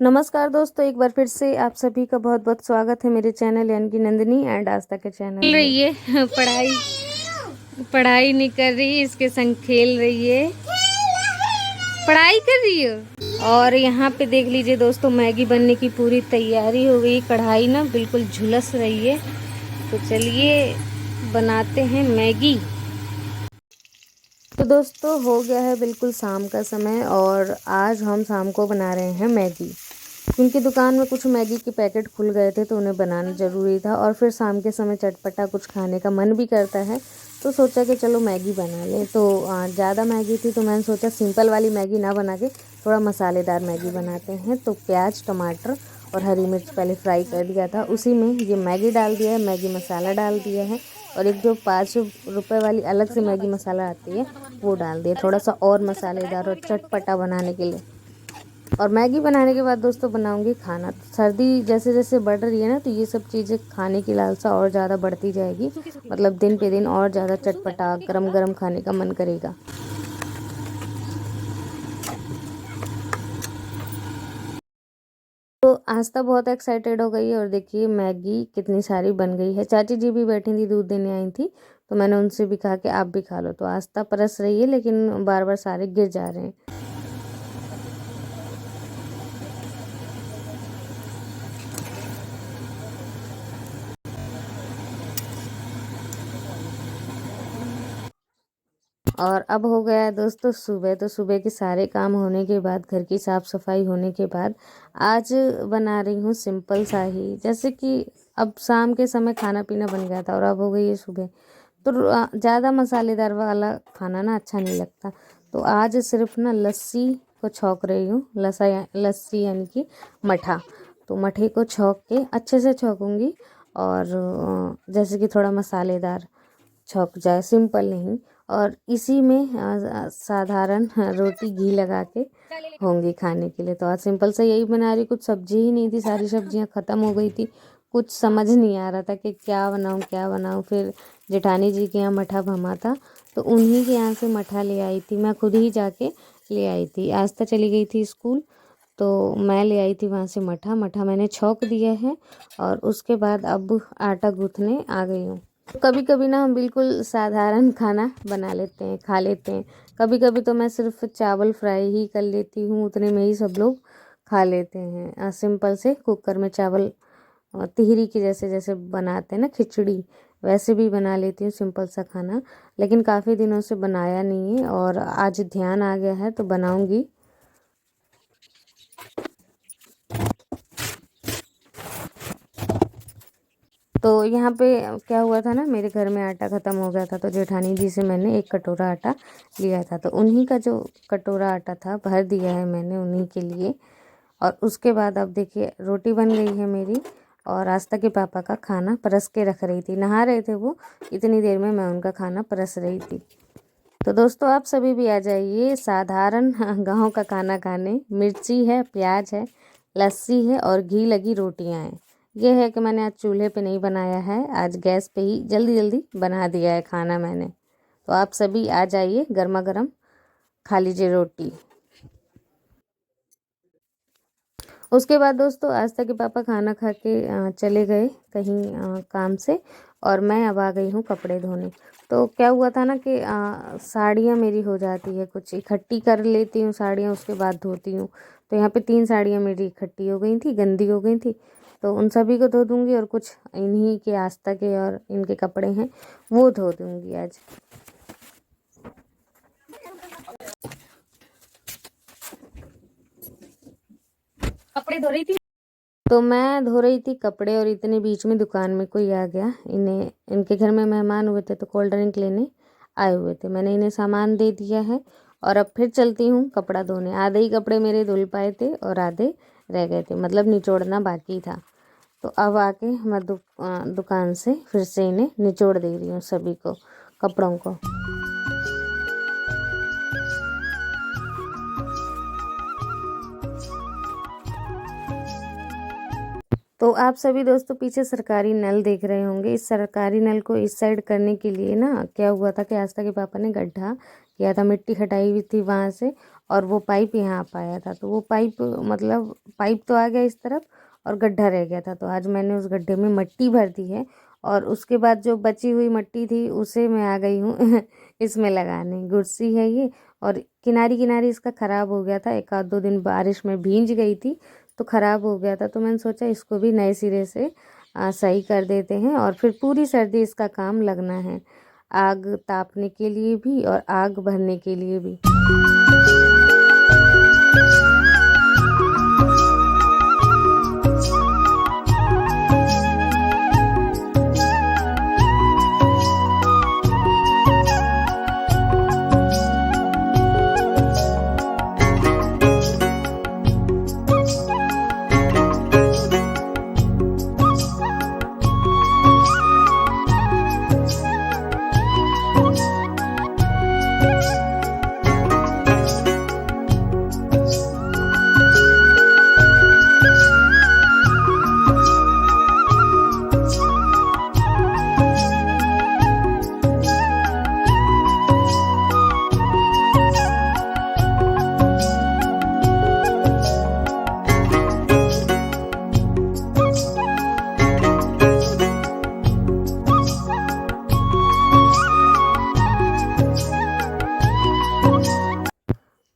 नमस्कार दोस्तों, एक बार फिर से आप सभी का बहुत बहुत स्वागत है मेरे चैनल यानी कि नंदिनी एंड आस्था के चैनल में। रही है पढ़ाई नहीं कर रही, इसके संग खेल रही है, पढ़ाई कर रही है। और यहाँ पे देख लीजिए दोस्तों, मैगी बनने की पूरी तैयारी हो गई। कढ़ाई ना बिल्कुल झुलस रही है, तो चलिए बनाते हैं मैगी। तो दोस्तों हो गया है बिल्कुल शाम का समय और आज हम शाम को बना रहे हैं मैगी, क्योंकि दुकान में कुछ मैगी के पैकेट खुल गए थे तो उन्हें बनाना ज़रूरी था। और फिर शाम के समय चटपटा कुछ खाने का मन भी करता है, तो सोचा कि चलो मैगी बना लें। तो ज़्यादा मैगी थी तो मैंने सोचा सिंपल वाली मैगी ना बना के थोड़ा मसालेदार मैगी बनाते हैं। तो प्याज, टमाटर और हरी मिर्च पहले फ्राई कर दिया था, उसी में ये मैगी डाल दिया है, मैगी मसाला डाल दिया है और एक जो 5 रुपए वाली अलग से मैगी मसाला आती है वो डाल दिया, थोड़ा सा और मसालेदार और चटपटा बनाने के लिए। और मैगी बनाने के बाद दोस्तों बनाऊंगी खाना। तो सर्दी जैसे जैसे बढ़ रही है ना, तो ये सब चीज़ें खाने की लालसा और ज़्यादा बढ़ती जाएगी। मतलब दिन पे दिन और ज़्यादा चटपटा गरम गरम खाने का मन करेगा। तो आस्था बहुत एक्साइटेड हो गई है और देखिए मैगी कितनी सारी बन गई है। चाची जी भी बैठी थी, दूध देने आई थी, तो मैंने उनसे भी कहा कि आप भी खा लो। तो आस्था परस रही है लेकिन बार बार सारे गिर जा रहे हैं। और अब हो गया है दोस्तों सुबह। तो सुबह के सारे काम होने के बाद, घर की साफ़ सफाई होने के बाद आज बना रही हूँ सिंपल सा ही, जैसे कि अब शाम के समय खाना पीना बन गया था और अब हो गई है सुबह। तो ज़्यादा मसालेदार वाला खाना ना अच्छा नहीं लगता। तो आज सिर्फ ना लस्सी को छौंक रही हूँ। लस्सी यानी कि मठा। तो मठे को छौंक के अच्छे से छौंकूँगी और जैसे कि थोड़ा मसालेदार छौंक जाए, सिंपल नहीं। और इसी में साधारण रोटी घी लगा के होंगी खाने के लिए। तो आज सिंपल से यही बना रही, कुछ सब्जी ही नहीं थी, सारी सब्जियां ख़त्म हो गई थी। कुछ समझ नहीं आ रहा था कि क्या बनाऊं क्या बनाऊं। फिर जेठानी जी के यहाँ मठा भमा था, तो उन्हीं के यहाँ से मठा ले आई थी। मैं खुद ही जाके ले आई थी। आज तक चली गई थी स्कूल, तो मैं ले आई थी वहाँ से मठा। मठा मैंने छौंक दिया है और उसके बाद अब आटा गूँथने आ गई हूँ। कभी कभी ना हम बिल्कुल साधारण खाना बना लेते हैं, खा लेते हैं। कभी कभी तो मैं सिर्फ चावल फ्राई ही कर लेती हूँ, उतने में ही सब लोग खा लेते हैं। सिंपल से कुकर में चावल तिहरी की जैसे जैसे बनाते हैं ना, खिचड़ी, वैसे भी बना लेती हूँ सिंपल सा खाना। लेकिन काफ़ी दिनों से बनाया नहीं है और आज ध्यान आ गया है तो बनाऊंगी। तो यहाँ पे क्या हुआ था ना, मेरे घर में आटा ख़त्म हो गया था, तो जेठानी जी से मैंने 1 कटोरा आटा लिया था। तो उन्हीं का जो कटोरा आटा था भर दिया है मैंने उन्हीं के लिए। और उसके बाद अब देखिए रोटी बन गई है मेरी और आस्था के पापा का खाना परस के रख रही थी। नहा रहे थे वो, इतनी देर में मैं उनका खाना परस रही थी। तो दोस्तों आप सभी भी आ जाइए साधारण गाँव का खाना खाने। मिर्ची है, प्याज है, लस्सी है और घी लगी रोटियां हैं। ये है कि मैंने आज चूल्हे पे नहीं बनाया है, आज गैस पे ही जल्दी जल्दी बना दिया है खाना मैंने। तो आप सभी आ जाइए, गर्मा गर्म खा लीजिए रोटी। उसके बाद दोस्तों आस्था के पापा खाना खा के चले गए कहीं काम से और मैं अब आ गई हूँ कपड़े धोने। तो क्या हुआ था ना कि साड़ियाँ मेरी हो जाती है, कुछ इकट्ठी कर लेती हूँ साड़ियाँ, उसके बाद धोती हूँ। तो यहाँ पे 3 साड़ियाँ मेरी इकट्ठी हो गई थी, गंदी हो गई थी। तो उन सभी को धो दूँगी और कुछ इन्हीं के आस्था के और इनके कपड़े हैं वो धो दूँगी आज। कपड़े धो रही थी, तो मैं धो रही थी कपड़े और इतने बीच में दुकान में कोई आ गया। इनके घर में मेहमान हुए थे तो कोल्ड ड्रिंक लेने आए हुए थे। मैंने इन्हें सामान दे दिया है और अब फिर चलती हूँ कपड़ा धोने। आधे ही कपड़े मेरे धुल पाए थे और आधे रह गए थे, मतलब निचोड़ना बाकी था। तो अब आके मैं दुकान से फिर से इन्हें निचोड़ दे रही हूँ सभी को, कपड़ों को। तो आप सभी दोस्तों पीछे सरकारी नल देख रहे होंगे। इस सरकारी नल को इस साइड करने के लिए ना क्या हुआ था कि आस्था के पापा ने गड्ढा किया था, मिट्टी हटाई हुई थी वहाँ से और वो पाइप यहाँ आ पाया था। तो वो पाइप मतलब पाइप तो आ गया इस तरफ और गड्ढा रह गया था। तो आज मैंने उस गड्ढे में मिट्टी भर दी है और उसके बाद जो बची हुई मिट्टी थी उसे मैं आ गई हूँ इसमें लगाने। गुड़सी है ये और किनारी किनारी इसका ख़राब हो गया था, एक आध 2 दिन बारिश में भींज गई थी तो ख़राब हो गया था। तो मैंने सोचा इसको भी नए सिरे से सही कर देते हैं और फिर पूरी सर्दी इसका काम लगना है, आग तापने के लिए भी और आग भरने के लिए भी।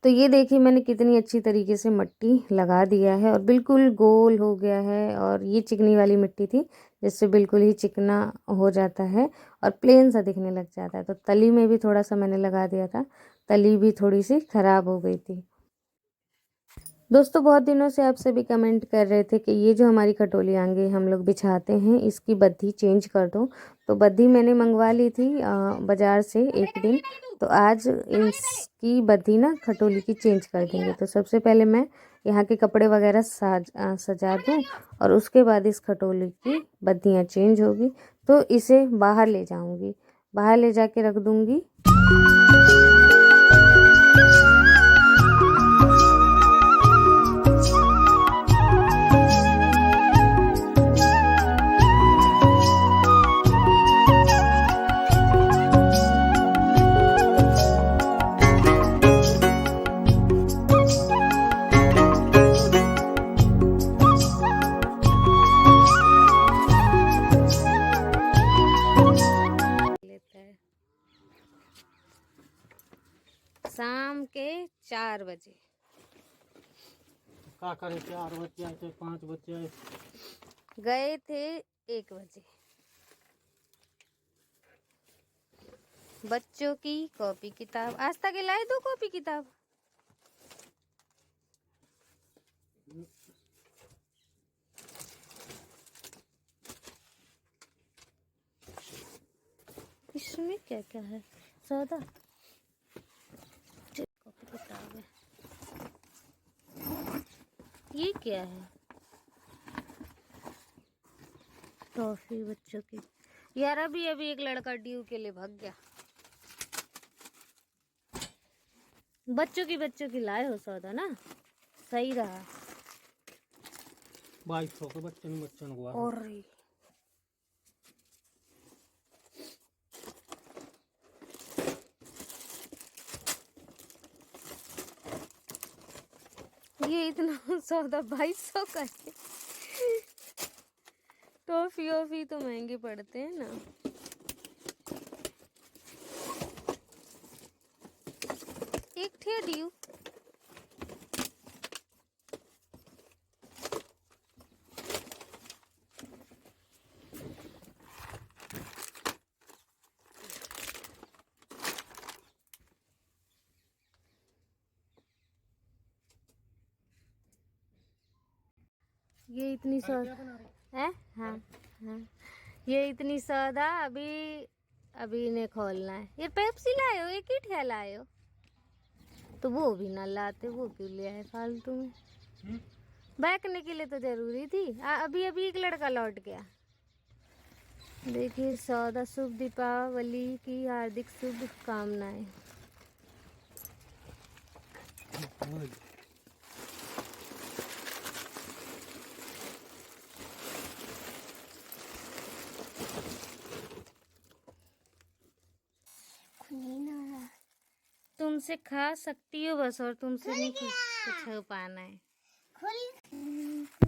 तो ये देखिए मैंने कितनी अच्छी तरीके से मिट्टी लगा दिया है और बिल्कुल गोल हो गया है। और ये चिकनी वाली मिट्टी थी जिससे बिल्कुल ही चिकना हो जाता है और प्लेन सा दिखने लग जाता है। तो तली में भी थोड़ा सा मैंने लगा दिया था, तली भी थोड़ी सी ख़राब हो गई थी। दोस्तों बहुत दिनों से आप सभी कमेंट कर रहे थे कि ये जो हमारी खटोली आगे हम लोग बिछाते हैं इसकी बद्धी चेंज कर दो। तो बद्धी मैंने मंगवा ली थी बाज़ार से एक दिन। तो आज इसकी बद्धी ना खटोली की चेंज कर देंगे। तो सबसे पहले मैं यहाँ के कपड़े वगैरह सजा दूँ और उसके बाद इस खटोली की बद्धियाँ चेंज होगी। तो इसे बाहर ले जाऊँगी, बाहर ले जाके रख दूँगी। शाम के 4 बजे का करे, 4 बच्चे आए थे, 5 बच्चे आए, गए थे 1 बजे। बच्चों की कॉपी किताब आस्था के लाए 2 कॉपी किताब। इसमें क्या क्या है? सौदा कॉपी किताब है। ये क्या है? टॉफी बच्चों की। यार अभी एक लड़का ड्यू के लिए भाग गया। बच्चों की लाए हो सौदा ना, सही रहा। 2200 के बच्चन हुआ। और ये इतना सौदा 2200 का है। टॉफी वॉफी तो महंगे पड़ते हैं ना। एक ठे ड्यू ये इतनी सौदा है। हाँ हाँ, ये इतनी सौदा अभी इन्हें खोलना है। ये पेप्सी लाए हो, एक ही ठेला लाए हो तो वो भी ना लाते, वो क्यों ले आए फालतू में। बैठने के लिए तो जरूरी थी। अभी एक लड़का लौट गया। देखिए सौदा। शुभ दीपावली की हार्दिक शुभकामनाएं। से खा सकती हो बस, और तुमसे नहीं कुछ हो पाना है।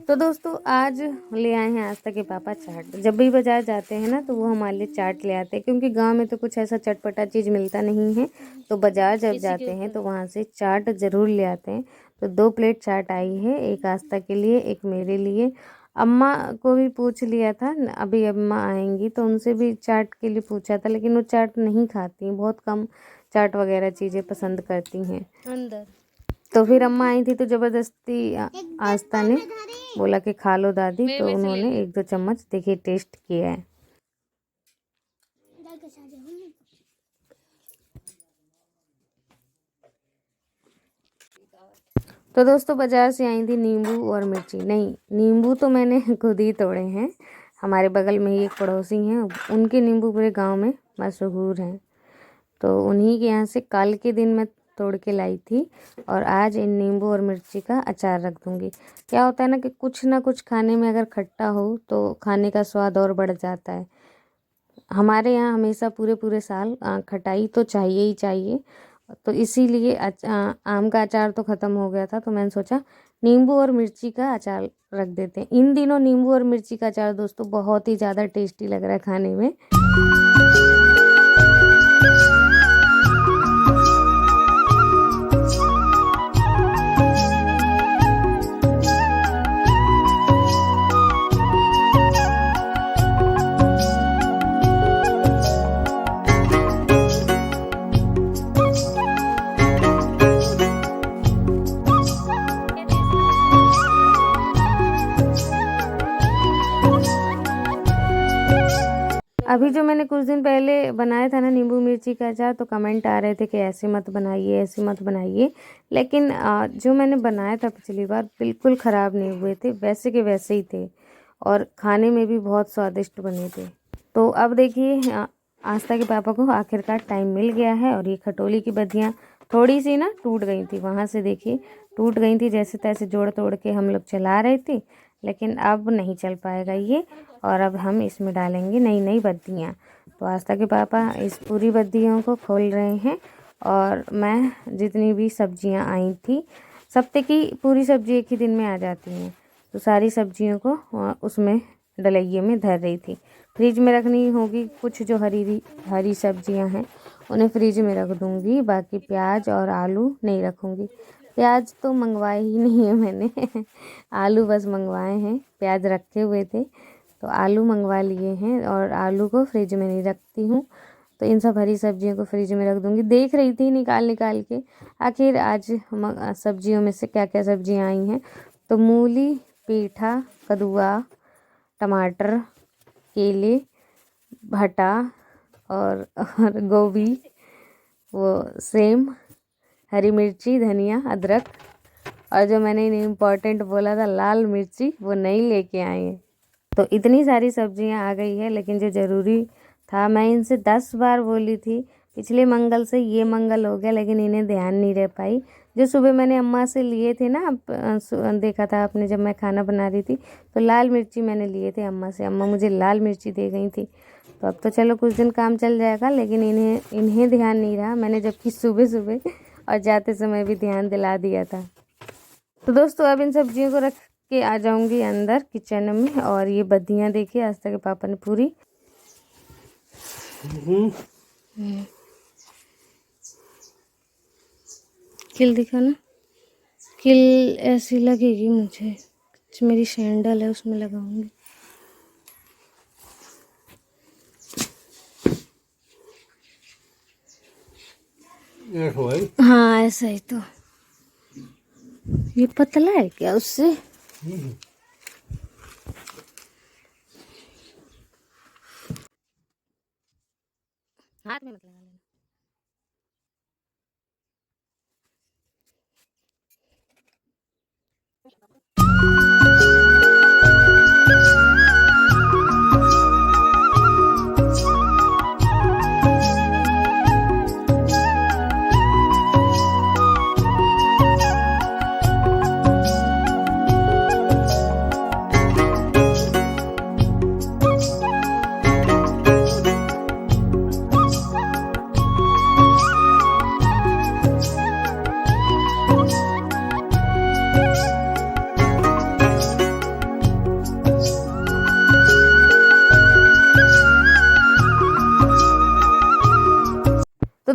तो दोस्तों आज ले आए हैं आस्था के पापा चाट। जब भी बाजार जाते हैं ना तो वो हमारे लिए चाट ले आते हैं, क्योंकि गांव में तो कुछ ऐसा चटपटा चीज़ मिलता नहीं है। तो बाजार जब जाते हैं तो वहाँ से चाट ज़रूर ले आते हैं। तो 2 प्लेट चाट आई है, एक आस्था के लिए, एक मेरे लिए। अम्मा को भी पूछ लिया था, अभी अम्मा आएंगी तो उनसे भी चाट के लिए पूछा था, लेकिन वो चाट नहीं खाती, बहुत कम चाट वगैरह चीज़ें पसंद करती हैं। अंदर तो फिर अम्मा आई थी तो ज़बरदस्ती आस्था ने बोला कि खा लो दादी, तो उन्होंने 1-2 चम्मच देखिए टेस्ट किया है। तो दोस्तों बाज़ार से आई थी नींबू और मिर्ची। नहीं, नींबू तो मैंने खुद ही तोड़े हैं, हमारे बगल में ही एक पड़ोसी हैं, उनके नींबू पूरे गांव में मशहूर हैं। तो उन्हीं के यहाँ से कल के दिन मैं तोड़ के लाई थी, और आज इन नींबू और मिर्ची का अचार रख दूँगी। क्या होता है ना कि कुछ ना कुछ खाने में अगर खट्टा हो तो खाने का स्वाद और बढ़ जाता है। हमारे यहाँ हमेशा पूरे साल खटाई तो चाहिए ही चाहिए। तो इसीलिए आम का अचार तो ख़त्म हो गया था, तो मैंने सोचा नींबू और मिर्ची का अचार रख देते हैं। इन दिनों नींबू और मिर्ची का अचार दोस्तों बहुत ही ज़्यादा टेस्टी लग रहा है खाने में। अभी जो मैंने कुछ दिन पहले बनाया था ना नींबू मिर्ची का अचार, तो कमेंट आ रहे थे कि ऐसे मत बनाइए, ऐसे मत बनाइए। लेकिन जो मैंने बनाया था पिछली बार बिल्कुल ख़राब नहीं हुए थे, वैसे के वैसे ही थे, और खाने में भी बहुत स्वादिष्ट बने थे। तो अब देखिए आस्था के पापा को आखिरकार टाइम मिल गया है, और ये खटोली की बद्दियाँ थोड़ी सी ना टूट गई थी, वहाँ से देखिए टूट गई थी, जैसे तैसे जोड़ तोड़ के हम लोग चला रहे थे, लेकिन अब नहीं चल पाएगा ये। और अब हम इसमें डालेंगे नई नई बद्दियाँ। तो आस्था के पापा इस पूरी बद्दियों को खोल रहे हैं, और मैं जितनी भी सब्जियां आई थी, सप्ते की पूरी सब्जी एक ही दिन में आ जाती हैं, तो सारी सब्जियों को उसमें डलैये में धर रही थी। फ्रिज में रखनी होगी, कुछ जो हरी सब्जियां हैं उन्हें फ्रिज में रख दूंगी, बाकी प्याज और आलू नहीं रखूंगी। प्याज तो मंगवाए ही नहीं है मैंने आलू बस मंगवाए हैं, प्याज रखे हुए थे तो आलू मंगवा लिए हैं, और आलू को फ्रिज में नहीं रखती हूँ। तो इन सब हरी सब्जियों को फ्रिज में रख दूँगी। देख रही थी निकाल के आखिर आज सब्जियों में से क्या क्या सब्जियाँ आई हैं। तो मूली, पेठा, कद्दुआ, टमाटर, केले, भटा और गोभी, वो सेम, हरी मिर्ची, धनिया, अदरक, और जो मैंने इम्पोर्टेंट बोला था लाल मिर्ची, वो नहीं लेके आए हैं। तो इतनी सारी सब्जियां आ गई है, लेकिन जो ज़रूरी था, मैं इनसे 10 बार बोली थी, पिछले मंगल से ये मंगल हो गया, लेकिन इन्हें ध्यान नहीं रह पाई। जो सुबह मैंने अम्मा से लिए थे ना, देखा था आपने जब मैं खाना बना रही थी, तो लाल मिर्ची मैंने लिए थे अम्मा से, अम्मा मुझे लाल मिर्ची दे गई थी। तो अब तो चलो कुछ दिन काम चल जाएगा, लेकिन इन्हें ध्यान नहीं रहा, मैंने जबकि सुबह और जाते समय भी ध्यान दिला दिया था। तो दोस्तों अब इन सब्जियों को रख के आ जाऊंगी अंदर किचन में, और ये बद्दियाँ देखिए आस्था के पापा ने पूरी किल दिखा ना, किल ऐसी लगेगी मुझे, मेरी सैंडल है उसमें लगाऊंगी। हाँ ऐसा ही। तो ये पतला है क्या उससे? हाथ में मत लगा लेना।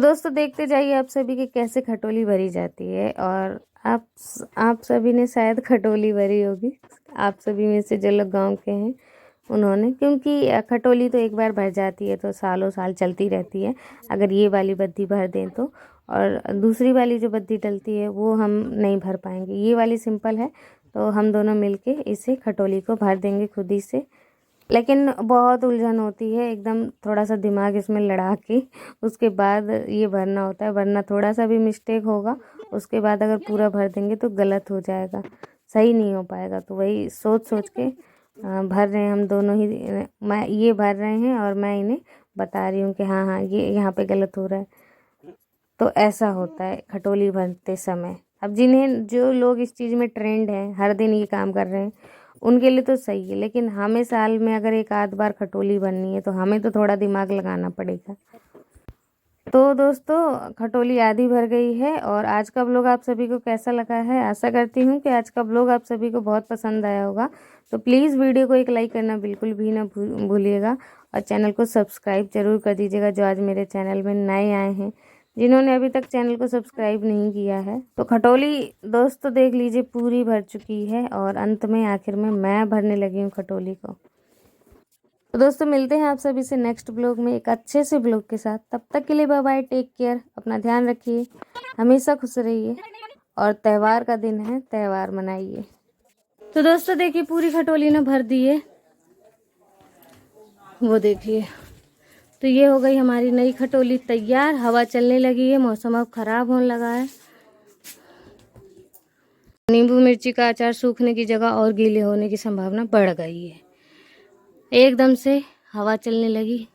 दोस्तों देखते जाइए आप सभी कि कैसे खटोली भरी जाती है। और आप सभी ने शायद खटोली भरी होगी, आप सभी में से जो लोग गांव के हैं उन्होंने, क्योंकि खटोली तो एक बार भर जाती है तो सालों साल चलती रहती है अगर ये वाली बद्दी भर दें तो। और दूसरी वाली जो बद्दी डलती है वो हम नहीं भर पाएंगे, ये वाली सिंपल है तो हम दोनों मिलके इसे खटोली को भर देंगे खुद ही से। लेकिन बहुत उलझन होती है, एकदम थोड़ा सा दिमाग इसमें लड़ा के उसके बाद ये भरना होता है, वरना थोड़ा सा भी मिस्टेक होगा उसके बाद अगर पूरा भर देंगे तो गलत हो जाएगा, सही नहीं हो पाएगा। तो वही सोच सोच के भर रहे हैं हम दोनों ही, मैं ये भर रहे हैं और मैं इन्हें बता रही हूँ कि हाँ हाँ ये यहाँ पे गलत हो रहा है। तो ऐसा होता है खटोली भरते समय। अब जो लोग इस चीज़ में ट्रेंड हैं, हर दिन ये काम कर रहे हैं, उनके लिए तो सही है, लेकिन हमें साल में अगर एक आध बार खटोली भरनी है तो हमें तो थोड़ा दिमाग लगाना पड़ेगा। तो दोस्तों खटोली आधी भर गई है। और आज का ब्लॉग आप सभी को कैसा लगा है, आशा करती हूँ कि आज का ब्लॉग आप सभी को बहुत पसंद आया होगा। तो प्लीज़ वीडियो को एक लाइक करना बिल्कुल भी ना भूलिएगा और चैनल को सब्सक्राइब जरूर कर दीजिएगा जो आज मेरे चैनल में नए आए हैं, जिन्होंने अभी तक चैनल को सब्सक्राइब नहीं किया है। तो खटोली दोस्तों देख लीजिए पूरी भर चुकी है और अंत में आखिर में मैं भरने लगी हूँ खटोली को। तो दोस्तों मिलते हैं आप सभी से नेक्स्ट ब्लॉग में एक अच्छे से ब्लॉग के साथ। तब तक के लिए बाय बाय, टेक केयर, अपना ध्यान रखिए, हमेशा खुश रहिए और त्यौहार का दिन है, त्यौहार मनाइए। तो दोस्तों देखिए पूरी खटोली ना भर दी है, वो देखिए। तो ये हो गई हमारी नई खटोली तैयार। हवा चलने लगी है, मौसम अब खराब होने लगा है। नींबू मिर्ची का अचार सूखने की जगह और गीले होने की संभावना बढ़ गई है, एकदम से हवा चलने लगी।